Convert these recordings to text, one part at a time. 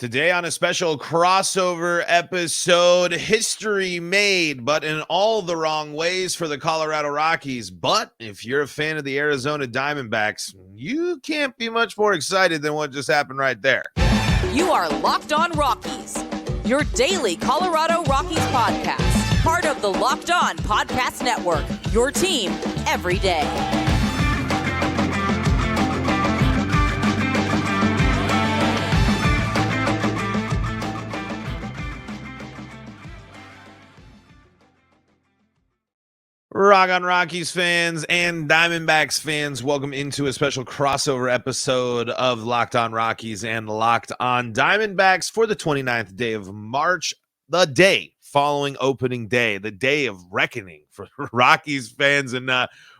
Today on a special crossover episode, history made, but in all the wrong ways for the Colorado Rockies. But if you're a fan of the Arizona Diamondbacks, you can't be much more excited than what just happened right there. You are Locked On Rockies, your daily Colorado Rockies podcast, part of the Locked On Podcast Network, your team every day. Rock on Rockies fans and Diamondbacks fans, welcome into a special crossover episode of Locked on Rockies and Locked on Diamondbacks for the 29th day of March, the day following opening day, the day of reckoning for Rockies fans. And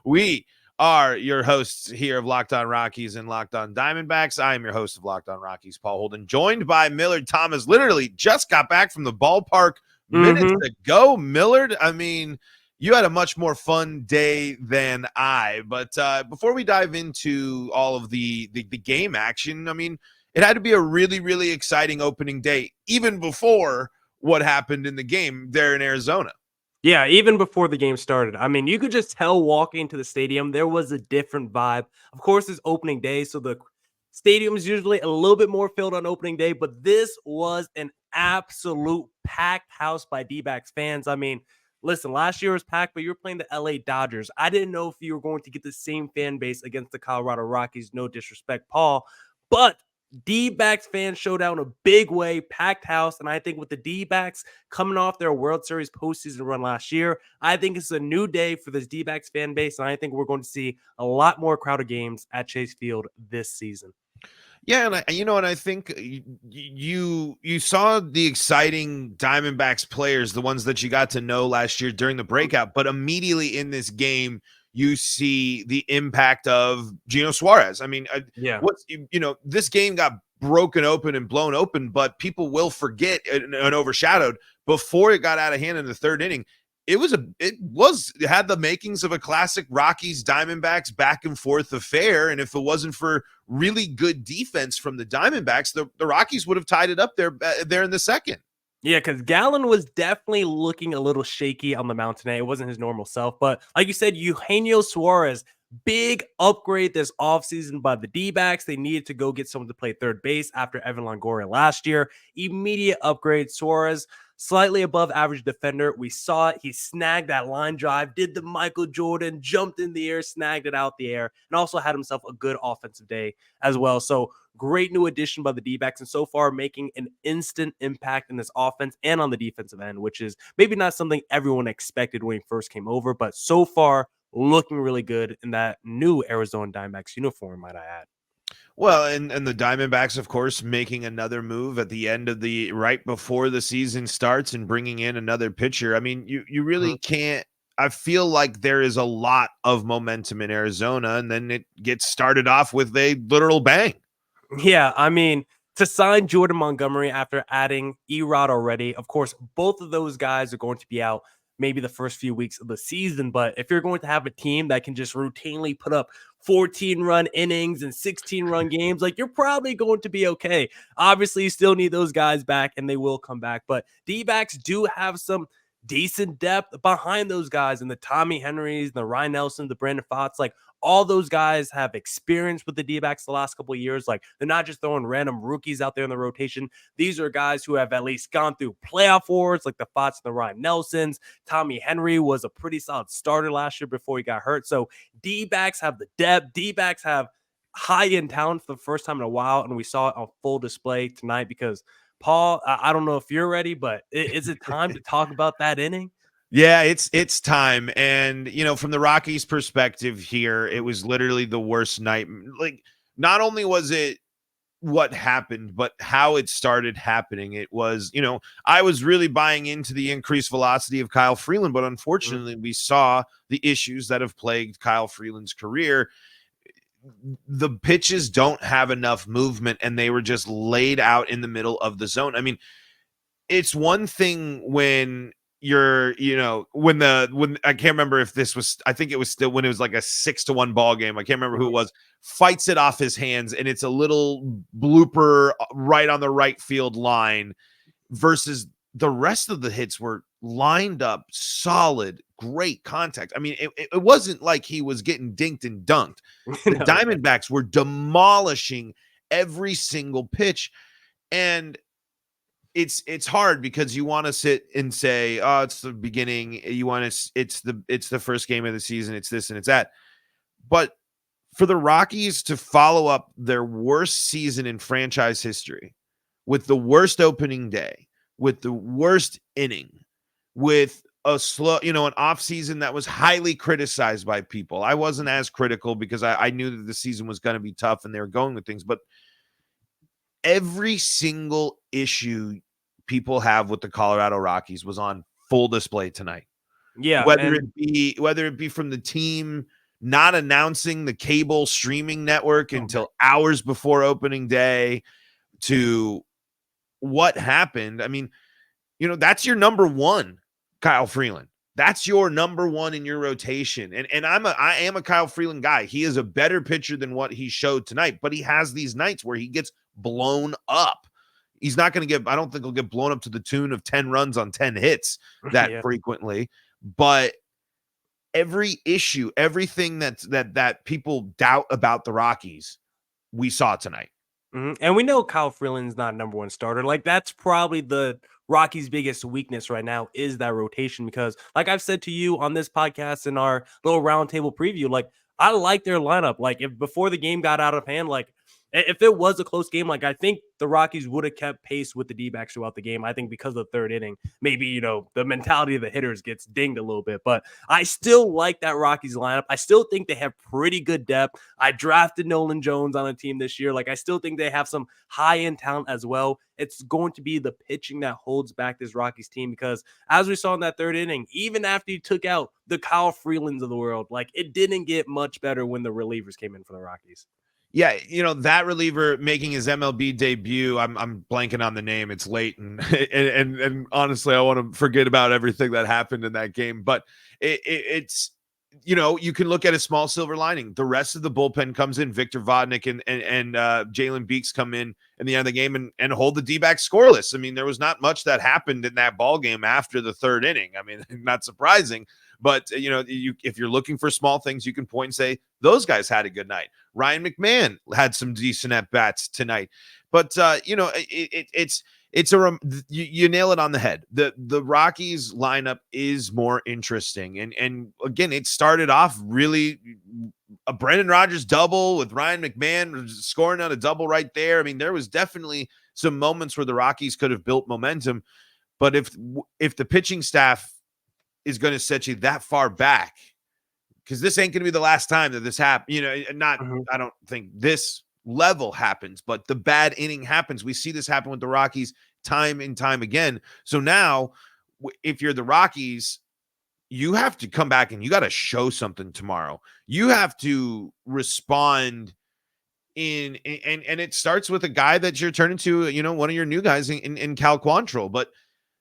we are your hosts here of Locked on Rockies and Locked on Diamondbacks. I am your host of Locked on Rockies, Paul Holden, joined by Millard Thomas. Literally just got back from the ballpark minutes ago. Millard, I mean, you had a much more fun day than I, but before we dive into all of the game action, I mean, it had to be a really, really exciting opening day, even before what happened in the game there in Arizona. Yeah, even before the game started. I mean, you could just tell walking into the stadium, there was a different vibe. Of course, it's opening day, so the stadium is usually a little bit more filled on opening day, but this was an absolute packed house by D-backs fans. I mean, listen, last year was packed, but you were playing the LA Dodgers. I didn't know if you were going to get the same fan base against the Colorado Rockies. No disrespect, Paul. But D-backs fans showed out in a big way, packed house. And I think with the D-backs coming off their World Series postseason run last year, I think it's a new day for this D-backs fan base. And I think we're going to see a lot more crowded games at Chase Field this season. Yeah, and I think you saw the exciting Diamondbacks players, the ones that you got to know last year during the breakout, but immediately in this game, you see the impact of Gino Suarez. I mean, this game got broken open and blown open, but people will forget and overshadowed before it got out of hand in the third inning. It had the makings of a classic Rockies Diamondbacks back and forth affair. And if it wasn't for really good defense from the Diamondbacks, the Rockies would have tied it up there in the second. Yeah, because Gallen was definitely looking a little shaky on the mound tonight. It wasn't his normal self. But like you said, Eugenio Suarez, big upgrade this offseason by the D-backs. They needed to go get someone to play third base after Evan Longoria last year. Immediate upgrade. Suarez, slightly above average defender. We saw it. He snagged that line drive, did the Michael Jordan, jumped in the air, snagged it out the air, and also had himself a good offensive day as well. So great new addition by the D-backs, and so far making an instant impact in this offense and on the defensive end, which is maybe not something everyone expected when he first came over, but so far looking really good in that new Arizona Diamondbacks uniform, might I add. Well, and the Diamondbacks, of course, making another move at the end of right before the season starts and bringing in another pitcher. I mean, you really can't. I feel like there is a lot of momentum in Arizona, and then it gets started off with a literal bang. Yeah, I mean, to sign Jordan Montgomery after adding Erod already, of course, both of those guys are going to be out maybe the first few weeks of the season. But if you're going to have a team that can just routinely put up 14-run innings and 16-run games, like, you're probably going to be okay. Obviously, you still need those guys back, and they will come back. But D-backs do have some decent depth behind those guys, and the Tommy Henrys, the Ryan Nelson, the Brandon Pfaadt, like, all those guys have experience with the D-backs the last couple of years. Like, they're not just throwing random rookies out there in the rotation. These are guys who have at least gone through playoff wars, like the Pfaadts and the Ryan Nelsons. Tommy Henry was a pretty solid starter last year before he got hurt. So D-backs have the depth. D-backs have high-end talent for the first time in a while, and we saw it on full display tonight because, Paul, I don't know if you're ready, but is it time to talk about that inning? Yeah, it's time. And, from the Rockies' perspective here, it was literally the worst night. Like, not only was it what happened, but how it started happening. It was, I was really buying into the increased velocity of Kyle Freeland, but unfortunately we saw the issues that have plagued Kyle Freeland's career. The pitches don't have enough movement, and they were just laid out in the middle of the zone. I mean, it's one thing when when I can't remember if this was, I think it was still when it was like a 6-1 ball game. I can't remember who it was, fights it off his hands, and it's a little blooper right on the right field line versus the rest of the hits were lined up solid, great contact. I mean, it wasn't like he was getting dinked and dunked. The Diamondbacks were demolishing every single pitch. And it's hard because you want to sit and say, oh, it's the beginning. You want to, it's the first game of the season. It's this and it's that. But for the Rockies to follow up their worst season in franchise history with the worst opening day, with the worst inning, with a slow, an off season that was highly criticized by people. I wasn't as critical because I knew that the season was going to be tough and they were going with things, but every single issue people have with the Colorado Rockies was on full display tonight. Yeah. Whether it be from the team not announcing the cable streaming network until hours before opening day to what happened. I mean, that's your number one, Kyle Freeland. That's your number one in your rotation. And I am a Kyle Freeland guy. He is a better pitcher than what he showed tonight, but he has these nights where he gets blown up. He's not going to I don't think he'll get blown up to the tune of 10 runs on 10 hits that frequently, but every issue, everything that people doubt about the Rockies, we saw tonight. And we know Kyle Freeland's not number one starter. Like, that's probably the Rockies' biggest weakness right now is that rotation, because like I've said to you on this podcast in our little roundtable preview, like, I like their lineup. Like, if before the game got out of hand, like, if it was a close game, like, I think the Rockies would have kept pace with the D-backs throughout the game. I think because of the third inning, maybe, the mentality of the hitters gets dinged a little bit. But I still like that Rockies lineup. I still think they have pretty good depth. I drafted Nolan Jones on a team this year. Like, I still think they have some high-end talent as well. It's going to be the pitching that holds back this Rockies team because, as we saw in that third inning, even after you took out the Kyle Freelands of the world, like, it didn't get much better when the relievers came in for the Rockies. Yeah, that reliever making his MLB debut, I'm blanking on the name. It's late, and honestly, I want to forget about everything that happened in that game. But it's you can look at a small silver lining. The rest of the bullpen comes in. Victor Vodnik and Jalen Beeks come in the end of the game and hold the D-backs scoreless. I mean, there was not much that happened in that ball game after the third inning. I mean, not surprising. But, if you're looking for small things, you can point and say, those guys had a good night. Ryan McMahon had some decent at-bats tonight. But, you nail it on the head. The Rockies lineup is more interesting. And again, it started off really a Brendan Rodgers double with Ryan McMahon scoring on a double right there. I mean, there was definitely some moments where the Rockies could have built momentum. But if the pitching staff is going to set you that far back, because this ain't going to be the last time that this happens. I don't think this level happens, but the bad inning happens. We see this happen with the Rockies time and time again. So now, if you're the Rockies, you have to come back and you got to show something tomorrow. You have to respond and it starts with a guy that you're turning to, one of your new guys in Cal Quantrill, but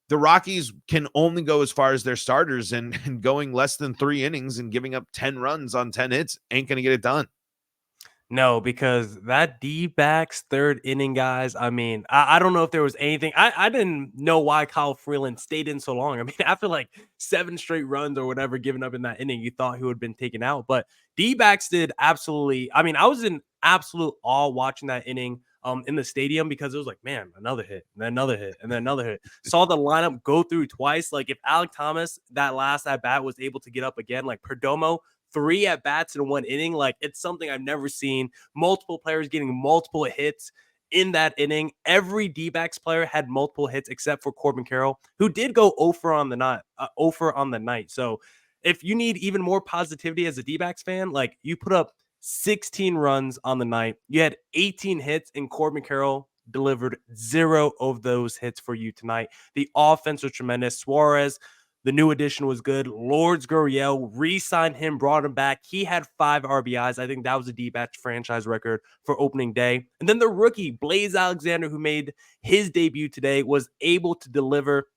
the Rockies can only go as far as their starters, and going less than 3 innings and giving up 10 runs on 10 hits ain't going to get it done. No, because that D-backs third inning, guys, I mean, I don't know if there was anything. I didn't know why Kyle Freeland stayed in so long. I mean, after like 7 straight runs or whatever given up in that inning, you thought he would have been taken out. But D-backs did absolutely. I mean, I was in absolute awe watching that inning in the stadium because it was like, man, another hit, and then another hit, and then another hit. Saw the lineup go through twice. Like, if Alek Thomas, that last at-bat, was able to get up again, like Perdomo, 3 at-bats in 1 inning, like, it's something I've never seen. Multiple players getting multiple hits in that inning. Every D-backs player had multiple hits except for Corbin Carroll, who did go 0 on the night. So if you need even more positivity as a D-backs fan, like, you put up 16 runs on the night. You had 18 hits, and Corbin Carroll delivered 0 of those hits for you tonight. The offense was tremendous. Suarez, the new addition, was good. Lourdes Gurriel, re-signed him, brought him back. He had 5 RBIs. I think that was a D-backs franchise record for opening day. And then the rookie, Blaze Alexander, who made his debut today, was able to deliver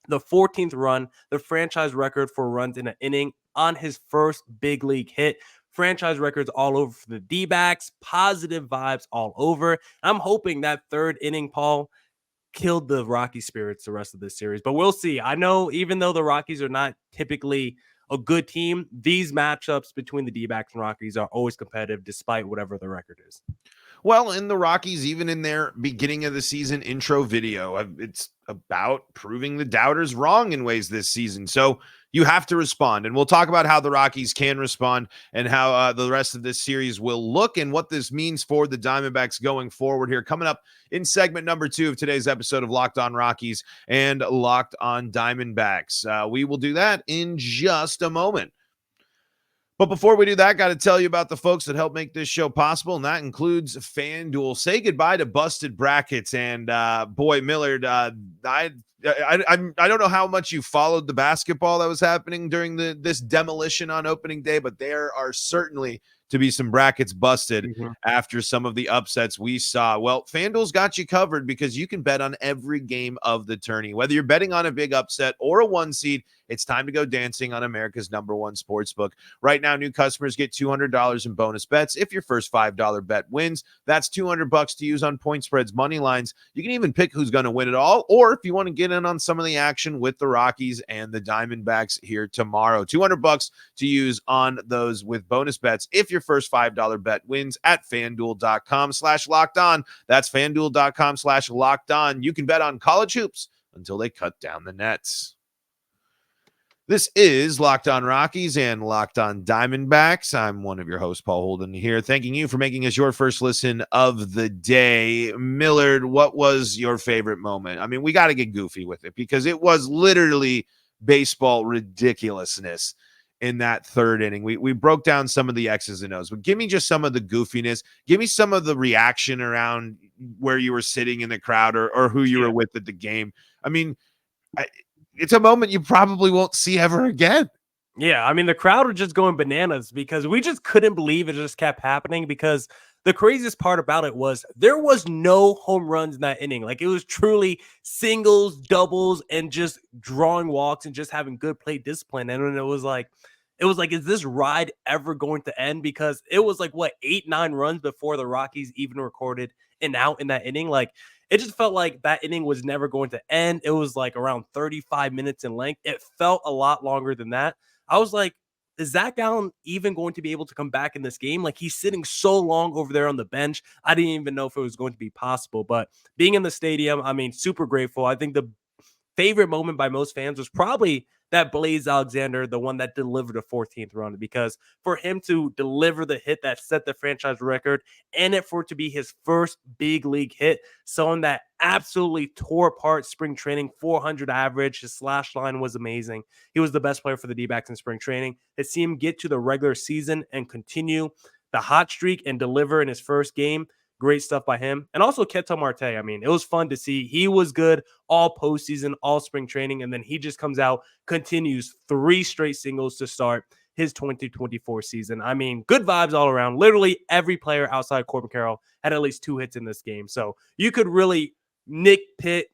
the 14th run, the franchise record for runs in an inning on his first big league hit. Franchise records all over for the D-backs, positive vibes all over. I'm hoping that third inning, Paul, killed the Rocky spirits the rest of this series, but we'll see. I know even though the Rockies are not typically a good team, these matchups between the D-backs and Rockies are always competitive despite whatever the record is. Well, in the Rockies, even in their beginning of the season intro video, it's about proving the doubters wrong in ways this season. So you have to respond. And we'll talk about how the Rockies can respond and how the rest of this series will look and what this means for the Diamondbacks going forward here. Coming up in segment number 2 of today's episode of Locked On Rockies and Locked On Diamondbacks. We will do that in just a moment. But before we do that, got to tell you about the folks that help make this show possible, and that includes FanDuel. Say goodbye to busted brackets, and boy, Millard, I don't know how much you followed the basketball that was happening during this demolition on opening day, but there are certainly to be some brackets busted after some of the upsets we saw. Well, FanDuel's got you covered because you can bet on every game of the tourney. Whether you're betting on a big upset or a 1 seed, it's time to go dancing on America's #1 sportsbook. Right now, new customers get $200 in bonus bets if your first $5 bet wins. That's $200 to use on point spreads, money lines. You can even pick who's going to win it all, or if you want to get in on some of the action with the Rockies and the Diamondbacks here tomorrow. $200 to use on those with bonus bets if your first $5 bet wins at FanDuel.com/locked on. That's FanDuel.com/locked on. You can bet on college hoops until they cut down the nets. This is Locked On Rockies and Locked On Diamondbacks. I'm one of your hosts, Paul Holden, here, thanking you for making us your first listen of the day. Millard, what was your favorite moment? I mean, we got to get goofy with it because it was literally baseball ridiculousness in that third inning. We broke down some of the X's and O's, but give me just some of the goofiness. Give me some of the reaction around where you were sitting in the crowd or who you were with at the game. I mean, it's a moment you probably won't see ever again. Yeah, I mean, the crowd were just going bananas because we just couldn't believe it just kept happening because the craziest part about it was there was no home runs in that inning. Like, it was truly singles, doubles, and just drawing walks and just having good plate discipline. And then it was like, is this ride ever going to end? Because it was like, 8-9 runs before the Rockies even recorded an out in that inning. Like, it just felt like that inning was never going to end. It was like around 35 minutes in length. It felt a lot longer than that. I was like, is Zach Gallen even going to be able to come back in this game? Like, he's sitting so long over there on the bench. I didn't even know if it was going to be possible. But being in the stadium, I mean, super grateful. I think the favorite moment by most fans was probably that Blaze Alexander, the one that delivered a 14th run, because for him to deliver the hit that set the franchise record and it for it to be his first big league hit, someone that absolutely tore apart spring training, 400 average, his slash line was amazing. He was the best player for the D-backs in spring training. To see him get to the regular season and continue the hot streak and deliver in his first game, great stuff by him. And also Ketel Marte. I mean, it was fun to see. He was good all postseason, all spring training, and then he just comes out, continues 3 straight singles to start his 2024 season. I mean, good vibes all around. Literally every player outside Corbin Carroll had at least 2 hits in this game. So you could really nitpick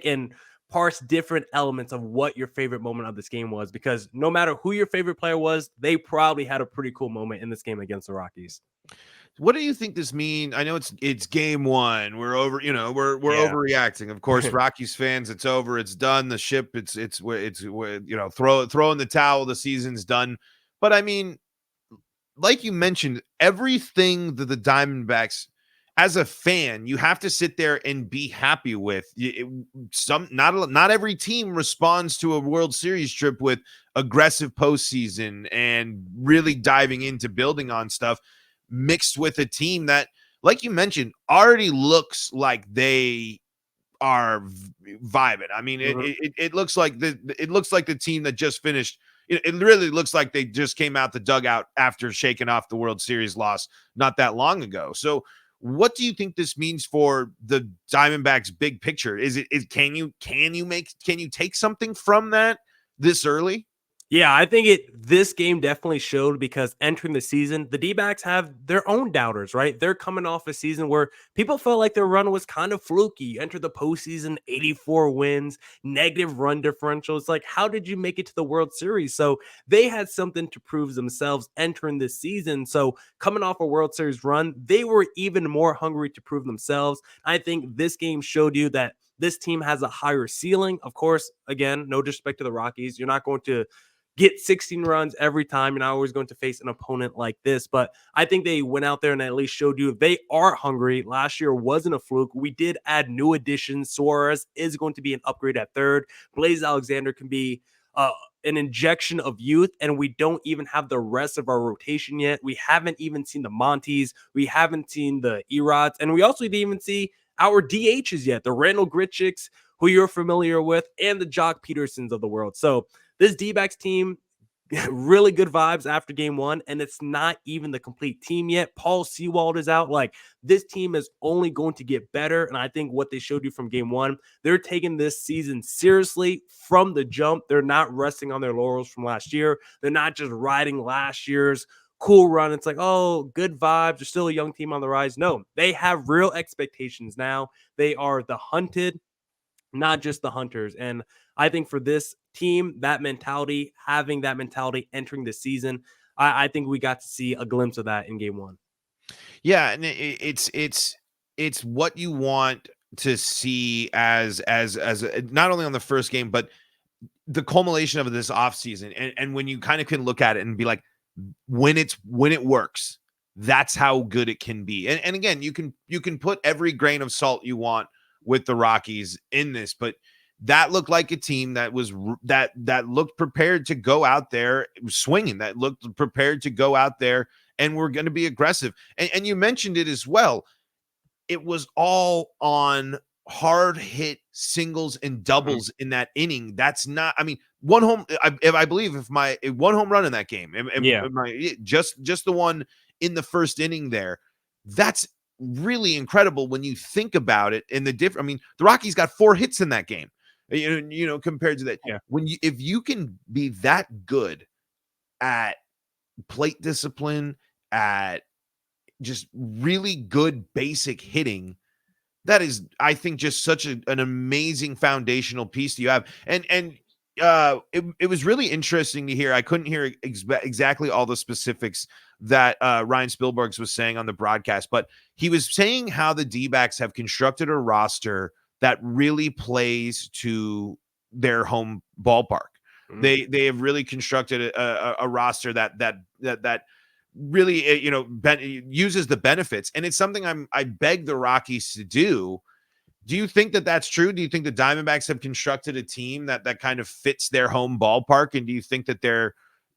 and parse different elements of what your favorite moment of this game was, because no matter who your favorite player was, they probably had a pretty cool moment in this game against the Rockies. What do you think this means? I know it's game 1. We're over, we're overreacting. Of course, Rockies fans, it's over. It's done. The ship, it's throw in the towel. The season's done. But I mean, like you mentioned, everything that the Diamondbacks, as a fan, you have to sit there and be happy with. Not every team responds to a World Series trip with aggressive postseason and really diving into building on stuff, mixed with a team that, like you mentioned, already looks like they are vibing. I mean, it looks like the team that just finished. It really looks like they just came out the dugout after shaking off the World Series loss not that long ago. So what do you think this means for the Diamondbacks' big picture? Can you take something from that this early? Yeah, I think this game definitely showed because entering the season, the D-backs have their own doubters, right? They're coming off a season where people felt like their run was kind of fluky. Enter the postseason, 84 wins, negative run differential. It's like, how did you make it to the World Series? So they had something to prove themselves entering this season. So coming off a World Series run, they were even more hungry to prove themselves. I think this game showed you that this team has a higher ceiling. Of course, again, no disrespect to the Rockies. You're not going to get 16 runs every time. You're not always going to face an opponent like this. But I think they went out there and at least showed you they are hungry. Last year wasn't a fluke. We did add new additions. Suarez is going to be an upgrade at third. Blaze Alexander can be an injection of youth, and we don't even have the rest of our rotation yet. We haven't even seen the Montes. We haven't seen the Erods, and we also didn't even see our DHs yet, the Randall Gritchicks, who you're familiar with, and the Jock Petersons of the world. So this D-backs team, really good vibes after game one, and it's not even the complete team yet. Paul Sewald is out. Like, this team is only going to get better, and I think what they showed you from game one, they're taking this season seriously from the jump. They're not resting on their laurels from last year. They're not just riding last year's cool run. It's like, oh, good vibes. They're still a young team on the rise. No, they have real expectations now. They are the hunted, not just the hunters. And I think for this team, that mentality, having that mentality entering the season, I think we got to see a glimpse of that in game one. Yeah, and it's what you want to see as not only on the first game, but the culmination of this offseason. And when you kind of can look at it and be like, when it works, that's how good it can be. And again, you can put every grain of salt you want with the Rockies in this, but that looked like a team that was that looked prepared to go out there swinging, that looked prepared to go out there and we're going to be aggressive. And you mentioned it as well. It was all on hard hit singles and doubles in that inning. That's not, I mean, one home, I believe if my one home run in that game, just the one in the first inning there, that's really incredible when you think about it. And I mean, the Rockies got 4 hits in that game, you know, compared to that. Yeah. If you can be that good at plate discipline, at just really good basic hitting, that is, I think, just such an amazing foundational piece you have. And it was really interesting to hear. I couldn't hear exactly all the specifics that Ryan Spielbergs was saying on the broadcast, but he was saying how the D-backs have constructed a roster that really plays to their home ballpark. They have really constructed a roster that really, you know, uses the benefits, and it's something I beg the Rockies to do. Do you think that that's true? Do you think the Diamondbacks have constructed a team that kind of fits their home ballpark? And do you think that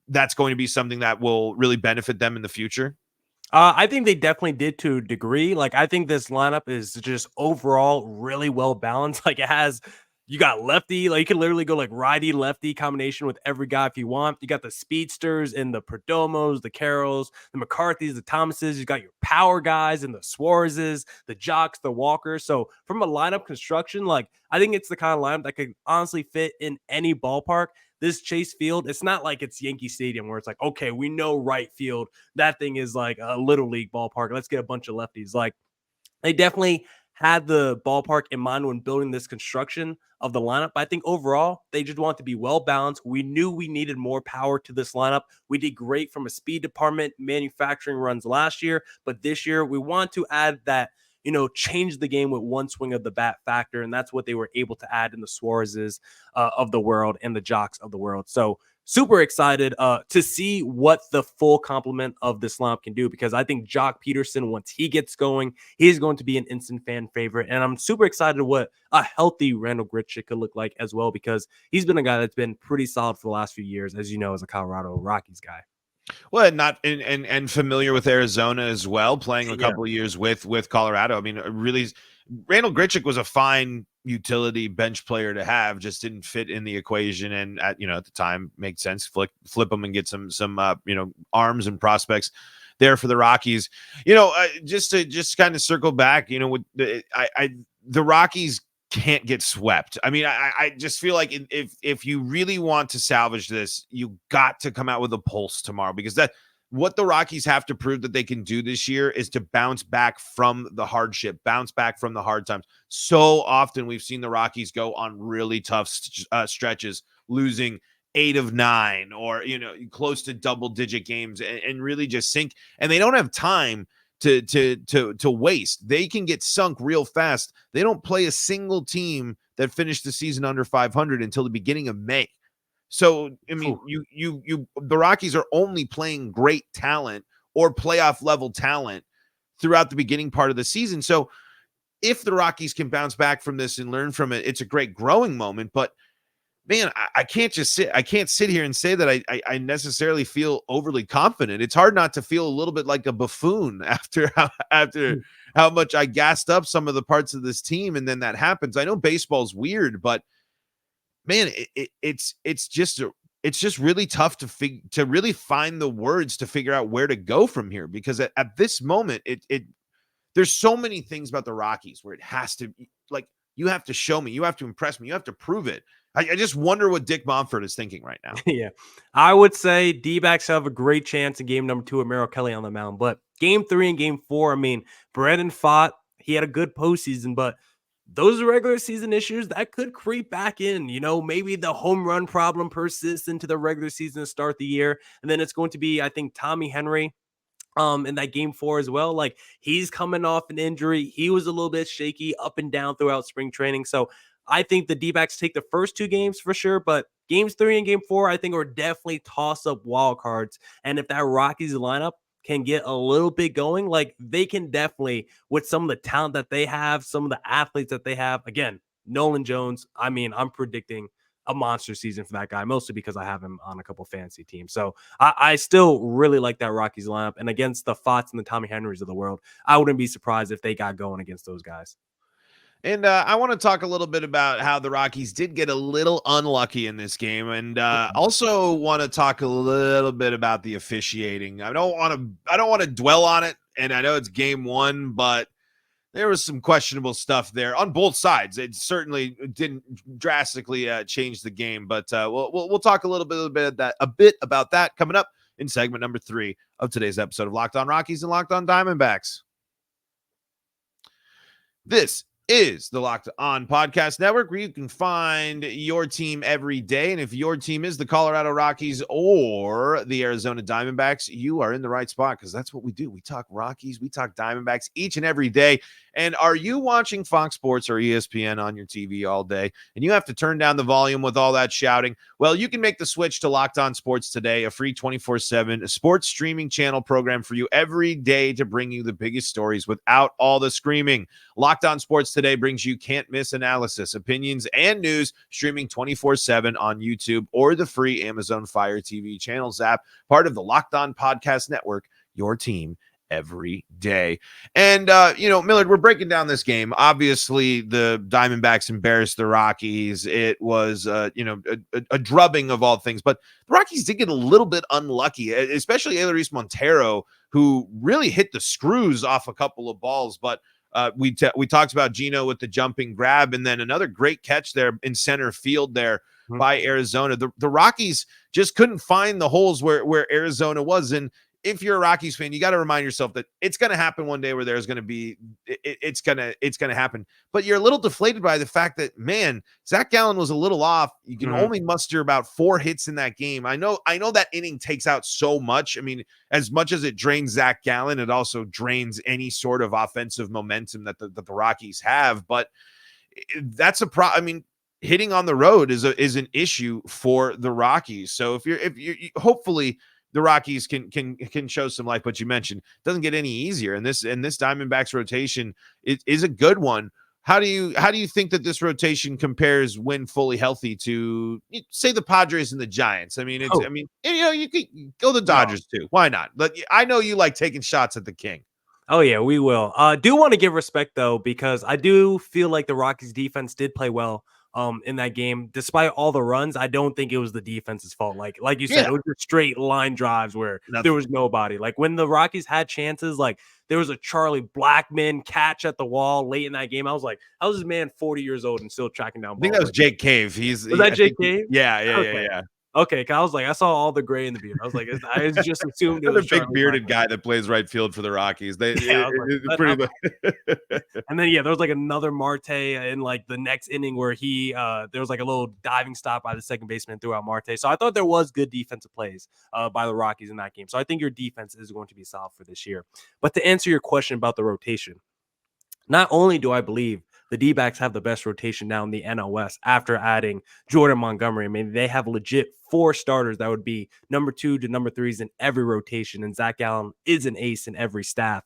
that's going to be something that will really benefit them in the future? I think they definitely did to a degree. Like, I think this lineup is just overall really well balanced. Like, you got lefty, like you can literally go like righty lefty combination with every guy if you want. You got the speedsters and the Perdomos, the Carrolls, the McCarthys, the Thomases. You got your power guys and the Suarezes, the Jocks, the Walkers. So from a lineup construction, like, I think it's the kind of lineup that could honestly fit in any ballpark. This Chase Field, it's not like it's Yankee Stadium where it's like, okay, we know right field. That thing is like a little league ballpark. Let's get a bunch of lefties. Like, they definitely had the ballpark in mind when building this construction of the lineup. But I think overall, they just want to be well balanced. We knew we needed more power to this lineup. We did great from a speed department, manufacturing runs last year, but this year we want to add that, you know, change the game with one swing of the bat factor. And that's what they were able to add in the Suarezes of the world and the Jocks of the world. So super excited to see what the full complement of this lineup can do, because I think Jock Peterson, once he gets going, he's going to be an instant fan favorite. And I'm super excited what a healthy Randall Gritchick could look like as well, because he's been a guy that's been pretty solid for the last few years, as you know, as a Colorado Rockies guy. Well, and familiar with Arizona as well, playing a couple of years with Colorado. I mean, really, Randall Gritchick was a fine utility bench player to have, just didn't fit in the equation. And at the time, made sense. Flip them and get some arms and prospects there for the Rockies. Just to kind of circle back, with the Rockies can't get swept. I mean, I just feel like if you really want to salvage this, you got to come out with a pulse tomorrow, because that what the Rockies have to prove that they can do this year is to bounce back from the hardship, bounce back from the hard times. So often we've seen the Rockies go on really tough stretches, losing 8 of 9 or, close to double-digit games, and really just sink. And they don't have time to waste. They can get sunk real fast. They don't play a single team that finished the season under 500 until the beginning of May. So, I mean, the Rockies are only playing great talent or playoff level talent throughout the beginning part of the season. So if the Rockies can bounce back from this and learn from it, it's a great growing moment. But man, I can't sit here and say that I necessarily feel overly confident. It's hard not to feel a little bit like a buffoon after how much I gassed up some of the parts of this team. And then that happens. I know baseball's weird, but man, it's just really tough to really find the words to figure out where to go from here, because at this moment, there's so many things about the Rockies where it has to, like, you have to show me, you have to impress me, you have to prove it. I just wonder what Dick Monfort is thinking right now. Yeah, I would say D-backs have a great chance in game number 2 with Merrill Kelly on the mound, but game 3 and game 4, I mean, Brandon Pfaadt, he had a good postseason, but those regular season issues that could creep back in. Maybe the home run problem persists into the regular season to start the year, and then it's going to be, I think, Tommy Henry in that game 4 as well. Like, he's coming off an injury. He was a little bit shaky up and down throughout spring training. So I think the D-backs take the first 2 games for sure, but games 3 and game 4, I think, are definitely toss-up wild cards. And if that Rockies lineup can get a little bit going, like, they can definitely, with some of the talent that they have, some of the athletes that they have, again, Nolan Jones, I mean, I'm predicting a monster season for that guy, mostly because I have him on a couple fantasy teams. So I still really like that Rockies lineup. And against the Pfaadts and the Tommy Henrys of the world, I wouldn't be surprised if they got going against those guys. And I want to talk a little bit about how the Rockies did get a little unlucky in this game, and also want to talk a little bit about the officiating. I don't want to dwell on it, and I know it's game 1, but there was some questionable stuff there on both sides. It certainly didn't drastically change the game, but we'll talk a bit about that coming up in segment number 3 of today's episode of Locked On Rockies and Locked On Diamondbacks. This is the Locked On Podcast Network, where you can find your team every day. And if your team is the Colorado Rockies or the Arizona Diamondbacks, you are in the right spot, because that's what we do. We talk Rockies, we talk Diamondbacks each and every day. And are you watching Fox Sports or ESPN on your TV all day, and you have to turn down the volume with all that shouting? Well, you can make the switch to Locked On Sports today, a free 24/7 sports streaming channel program for you every day to bring you the biggest stories without all the screaming. Locked On Sports today brings you can't-miss analysis, opinions, and news, streaming 24/7 on YouTube or the free Amazon Fire TV channels app, part of the Locked On Podcast Network, your team every day. And, Millard, we're breaking down this game. Obviously, the Diamondbacks embarrassed the Rockies. It was, a drubbing of all things. But the Rockies did get a little bit unlucky, especially Eleris Montero, who really hit the screws off a couple of balls. But we talked about Gino with the jumping grab, and then another great catch there in center field there by Arizona. The Rockies just couldn't find the holes where Arizona was. And if you're a Rockies fan, you got to remind yourself that it's going to happen one day where there's going to be, it's going to happen. But you're a little deflated by the fact that, man, Zach Gallen was a little off. You can only muster about 4 hits in that game. I know that inning takes out so much. I mean, as much as it drains Zach Gallen, it also drains any sort of offensive momentum that the Rockies have. But that's a problem. I mean, hitting on the road is an issue for the Rockies. So if you're hopefully the Rockies can show some life, but you mentioned it doesn't get any easier. And this Diamondbacks rotation is a good one. How do you think that this rotation compares when fully healthy to, say, the Padres and the Giants? I mean, you could go the Dodgers too. Why not? But I know you like taking shots at the King. Oh, yeah, we will. Do want to give respect, though, because I do feel like the Rockies defense did play well in that game. Despite all the runs, I don't think it was the defense's fault. Like you said, Yeah. it was just straight line drives where there Nothing. was nobody. Like when the Rockies had chances, like there was a Charlie Blackmon catch at the wall late in that game. I was like, how is this man 40 years old and still tracking down I think balls? that was Jake Cave. Was that Jake Cave? Yeah. Okay. Okay, 'cause I was like, I saw all the gray in the beard. I was like, I just assumed it Another was big Charlie bearded Blackmon. guy that plays right field for the Rockies. Yeah, I was like, It's pretty. and then there was like another Marte in like the next inning where there was like a little diving stop by the second baseman and threw out Marte. So I thought there was good defensive plays by the Rockies in that game. So I think your defense is going to be solid for this year. But to answer your question about the rotation, not only do I believe the D-backs have the best rotation now in the NOS after adding Jordan Montgomery. I mean, they have legit 4 starters that would be number 2 to number 3s in every rotation, and Zach Allen is an ace in every staff.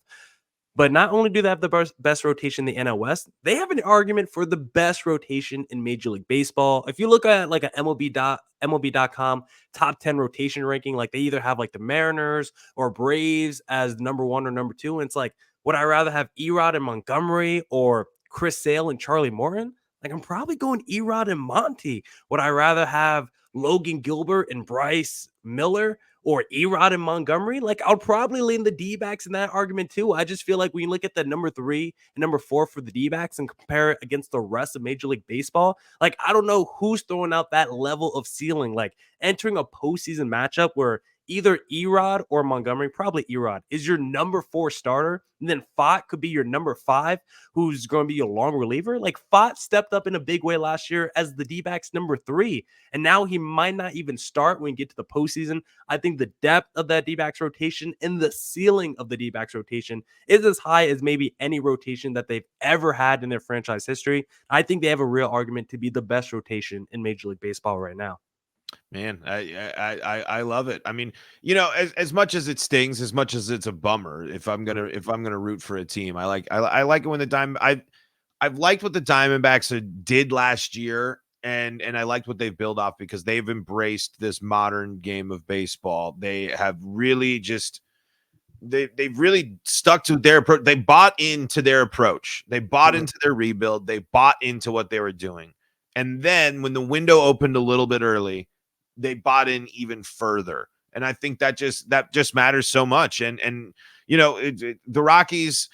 But not only do they have the best rotation in the NOS, they have an argument for the best rotation in Major League Baseball. If you look at like an MLB.com top 10 rotation ranking, like they either have like the Mariners or Braves as number 1 or number 2, and it's like, would I rather have Erod and Montgomery or Chris Sale and Charlie Morton? Like, I'm probably going Erod and Monty. Would I rather have Logan Gilbert and Bryce Miller or Erod and Montgomery? Like, I'll probably lean the D-backs in that argument too. I just feel like when you look at the number 3 and number 4 for the D-backs and compare it against the rest of Major League Baseball, like, I don't know who's throwing out that level of ceiling. Like, entering a postseason matchup where either Erod or Montgomery, probably Erod, is your number 4 starter, and then Fott could be your number 5, who's going to be your long reliever. Like, Fott stepped up in a big way last year as the D-backs number 3, and now he might not even start when you get to the postseason. I think the depth of that D-backs rotation and the ceiling of the D-backs rotation is as high as maybe any rotation that they've ever had in their franchise history. I think they have a real argument to be the best rotation in Major League Baseball right now. Man, I love it. I mean, as much as it stings, as much as it's a bummer, if I'm gonna root for a team, I like it when I've liked what the Diamondbacks did last year, and I liked what they've built off because they've embraced this modern game of baseball. They have really they've really stuck to their approach. They bought into their approach. They bought into their rebuild. They bought into what they were doing, and then when the window opened a little bit early, they bought in even further. And I think that just matters so much. And the Rockies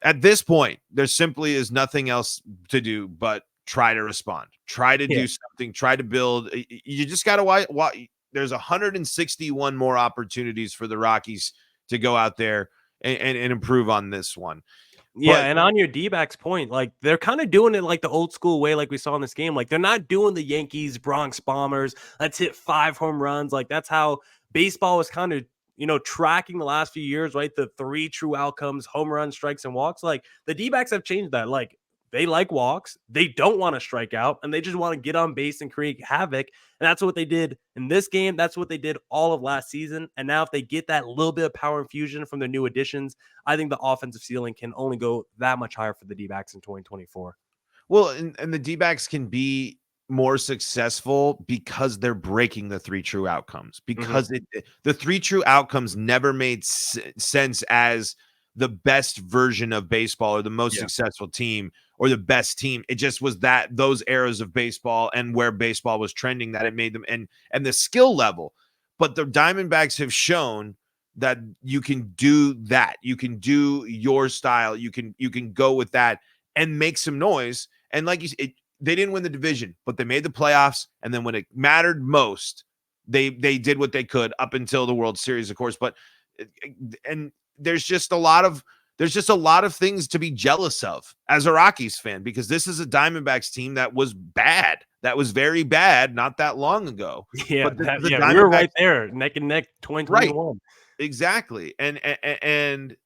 at this point, there simply is nothing else to do but try to respond, try to do something, try to build. You just got to there's 161 more opportunities for the Rockies to go out there and improve on this one. Yeah, and on your D-backs point, like they're kind of doing it like the old school way, like we saw in this game. Like they're not doing the Yankees, Bronx Bombers, let's hit 5 home runs. Like that's how baseball was kind of, tracking the last few years, right? The 3 true outcomes, home runs, strikes, and walks. Like the D-backs have changed that. Like they like walks, they don't want to strike out, and they just want to get on base and create havoc. And that's what they did in this game. That's what they did all of last season. And now if they get that little bit of power infusion from their new additions, I think the offensive ceiling can only go that much higher for the D-backs in 2024. Well, and the D-backs can be more successful because they're breaking the 3 true outcomes, because the 3 true outcomes never made sense as the best version of baseball or the most successful team or the best team. It just was that those eras of baseball and where baseball was trending that it made them and the skill level. But the Diamondbacks have shown that you can do that. You can do your style. You can go with that and make some noise. And like you said, they didn't win the division, but they made the playoffs. And then when it mattered most, they did what they could up until the World Series, of course. But there's just a lot of things to be jealous of as a Rockies fan, because this is a Diamondbacks team that was bad. That was very bad not that long ago. Yeah, we were right there, neck and neck, 2021. Right, exactly. And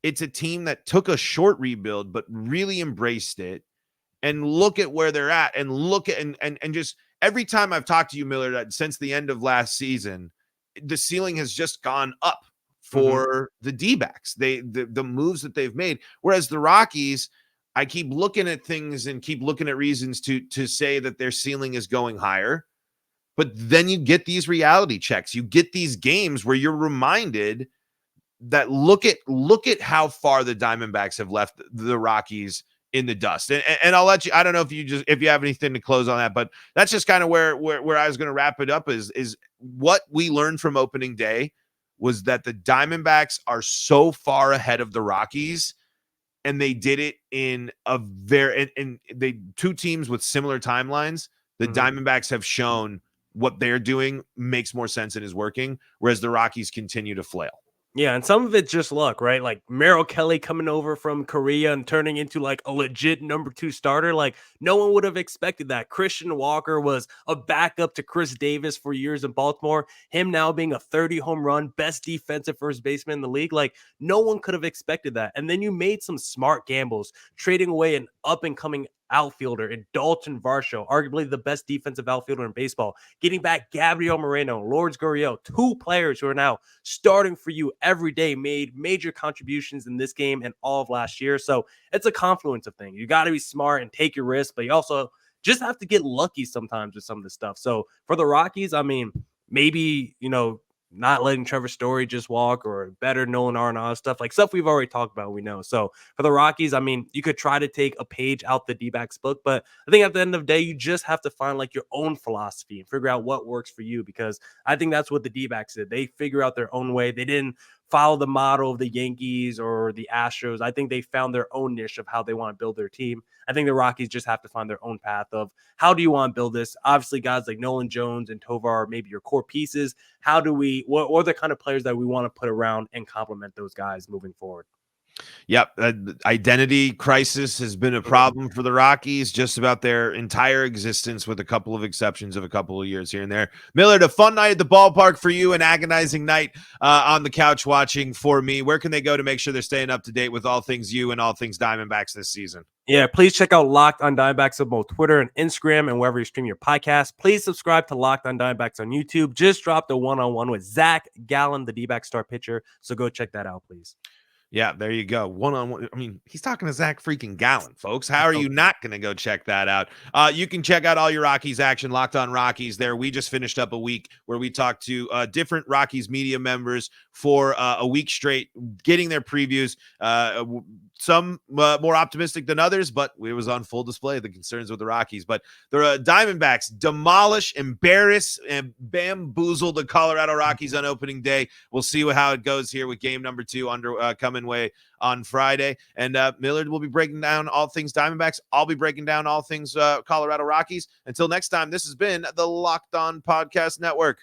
it's a team that took a short rebuild, but really embraced it. And look at where they're at, and look at and just every time I've talked to you, Millard, since the end of last season, the ceiling has just gone up for the D-backs. The moves that they've made. Whereas the Rockies, I keep looking at things and keep looking at reasons to say that their ceiling is going higher. But then you get these reality checks. You get these games where you're reminded that look at how far the Diamondbacks have left the Rockies in the dust. And I'll let you, I don't know if you have anything to close on that, but that's just kind of where I was going to wrap it up is what we learned from opening day was that the Diamondbacks are so far ahead of the Rockies, and they did it in a very, and they, two teams with similar timelines. The Diamondbacks have shown what they're doing makes more sense and is working, whereas the Rockies continue to flail. Yeah, and some of it's just luck, right? Like Merrill Kelly coming over from Korea and turning into like a legit number 2 starter. Like no one would have expected that. Christian Walker was a backup to Chris Davis for years in Baltimore. Him now being a 30 home run, best defensive first baseman in the league. Like no one could have expected that. And then you made some smart gambles, trading away an up and coming outfielder in Dalton Varsho, arguably the best defensive outfielder in baseball, getting back Gabriel Moreno, Lourdes Gurriel, 2 players who are now starting for you every day, made major contributions in this game and all of last year. So it's a confluence of things. You got to be smart and take your risks, but you also just have to get lucky sometimes with some of this stuff. So for the Rockies, I mean, maybe, not letting Trevor Story just walk, or better Nolan Arenado, stuff we've already talked about, we know. So for the Rockies, I mean, you could try to take a page out the D-backs book, but I think at the end of the day, you just have to find like your own philosophy and figure out what works for you, because I think that's what the D-backs did. They figure out their own way. They didn't follow the model of the Yankees or the Astros. I think they found their own niche of how they want to build their team. I think the Rockies just have to find their own path of how do you want to build this? Obviously, guys like Nolan Jones and Tovar are maybe your core pieces. How do we, what are the kind of players that we want to put around and complement those guys moving forward? Yep. Identity crisis has been a problem for the Rockies just about their entire existence, with a couple of exceptions of a couple of years here and there. Millard, a fun night at the ballpark for you, an agonizing night on the couch watching for me. Where can they go to make sure they're staying up to date with all things you and all things Diamondbacks this season? Yeah, please check out Locked on Diamondbacks on both Twitter and Instagram and wherever you stream your podcast. Please subscribe to Locked on Diamondbacks on YouTube. Just dropped a one-on-one with Zach Gallen, the D-back star pitcher. So go check that out, please. Yeah, there you go. One-on-one. I mean, he's talking to Zach freaking Gallen, folks. How are you not going to go check that out? You can check out all your Rockies action, Locked on Rockies there. We just finished up a week where we talked to different Rockies media members for a week straight, getting their previews. Some more optimistic than others, but it was on full display, the concerns with the Rockies. But the Diamondbacks demolish, embarrass, and bamboozle the Colorado Rockies on opening day. We'll see how it goes here with game number 2 coming way on Friday. And Millard will be breaking down all things Diamondbacks. I'll be breaking down all things Colorado Rockies. Until next time, this has been the Locked On Podcast Network.